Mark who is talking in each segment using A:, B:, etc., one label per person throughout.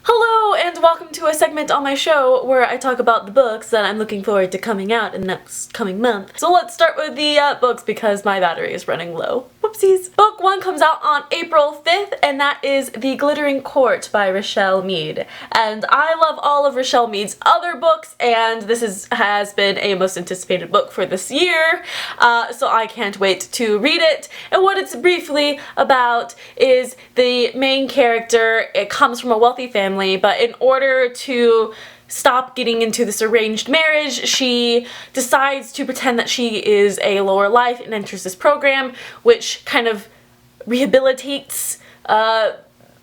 A: Hello and welcome to a segment on my show where I talk about the books that I'm looking forward to coming out in the next coming month. So let's start with the books because my battery is running low. Whoopsies. Book 1 comes out on April 5th and that is The Glittering Court by Richelle Mead. And I love all of Richelle Mead's other books and this has been a most anticipated book for this year. So I can't wait to read it. And what it's briefly about is the main character. It comes from a wealthy family, but in order to stop getting into this arranged marriage, she decides to pretend that she is a lower life and enters this program which kind of rehabilitates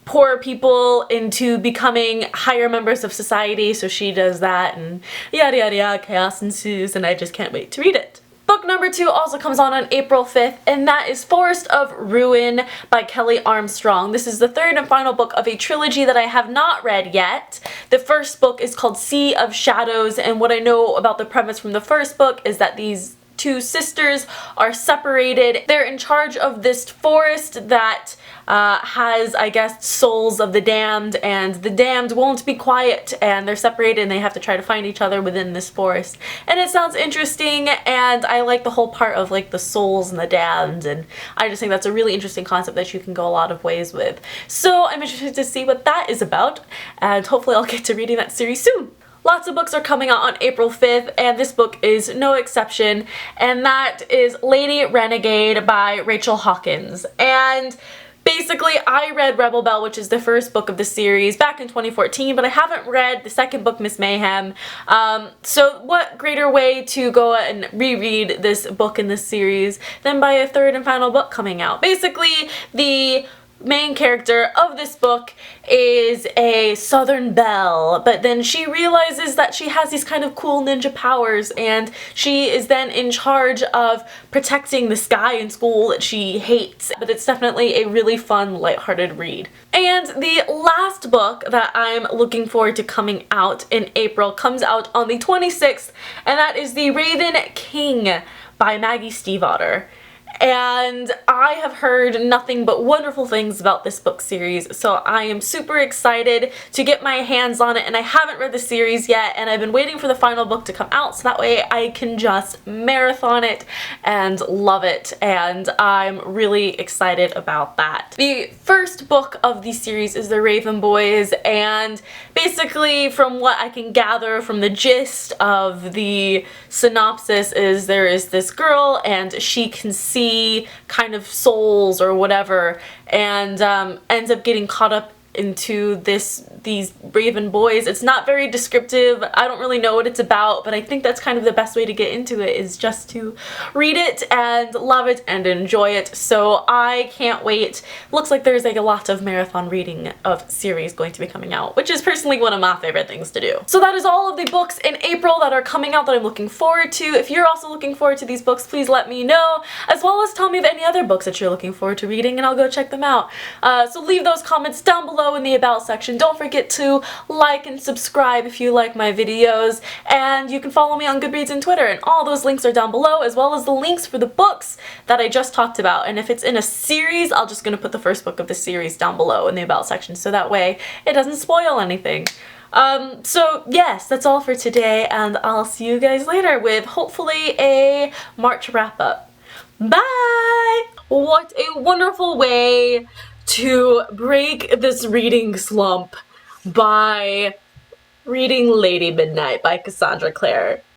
A: poor people into becoming higher members of society. So she does that and yada yada yada, chaos ensues, and I just can't wait to read it. Book number 2 also comes on April 5th, and that is Forest of Ruin by Kelly Armstrong. This is the third and final book of a trilogy that I have not read yet. The first book is called Sea of Shadows, and what I know about the premise from the first book is that these two sisters are separated. They're in charge of this forest that has, I guess, souls of the damned, and the damned won't be quiet, and they're separated and they have to try to find each other within this forest. And it sounds interesting, and I like the whole part of like the souls and the damned, and I just think that's a really interesting concept that you can go a lot of ways with. So I'm interested to see what that is about, and hopefully I'll get to reading that series soon. Lots of books are coming out on April 5th, and this book is no exception, and that is Lady Renegade by Rachel Hawkins. And basically, I read Rebel Belle, which is the first book of the series, back in 2014, but I haven't read the second book, Miss Mayhem. So what greater way to go and reread this book in this series than by a third and final book coming out. Basically, the main character of this book is a Southern belle, but then she realizes that she has these kind of cool ninja powers, and she is then in charge of protecting this guy in school that she hates. But it's definitely a really fun, lighthearted read. And the last book that I'm looking forward to coming out in April comes out on the 26th, and that is The Raven King by Maggie Stiefvater. And I have heard nothing but wonderful things about this book series, so I am super excited to get my hands on it, and I haven't read the series yet, and I've been waiting for the final book to come out so that way I can just marathon it and love it, and I'm really excited about that. The first book of the series is The Raven Boys, and basically from what I can gather from the gist of the synopsis is there is this girl and she can see kind of souls or whatever, and ends up getting caught up into these Raven boys. It's not very descriptive. I don't really know what it's about, but I think that's kind of the best way to get into it, is just to read it and love it and enjoy it. So I can't wait. Looks like there's like a lot of marathon reading of series going to be coming out, which is personally one of my favorite things to do. So that is all of the books in April that are coming out that I'm looking forward to. If you're also looking forward to these books, please let me know, as well as tell me of any other books that you're looking forward to reading, and I'll go check them out. So leave those comments down below in the About section. Don't forget to like and subscribe if you like my videos, and you can follow me on Goodreads and Twitter, and all those links are down below, as well as the links for the books that I just talked about. And if it's in a series, I'll just gonna put the first book of the series down below in the About section, so that way it doesn't spoil anything. So yes, that's all for today, and I'll see you guys later with hopefully a March wrap-up. Bye! What a wonderful way to break this reading slump by reading Lady Midnight by Cassandra Clare.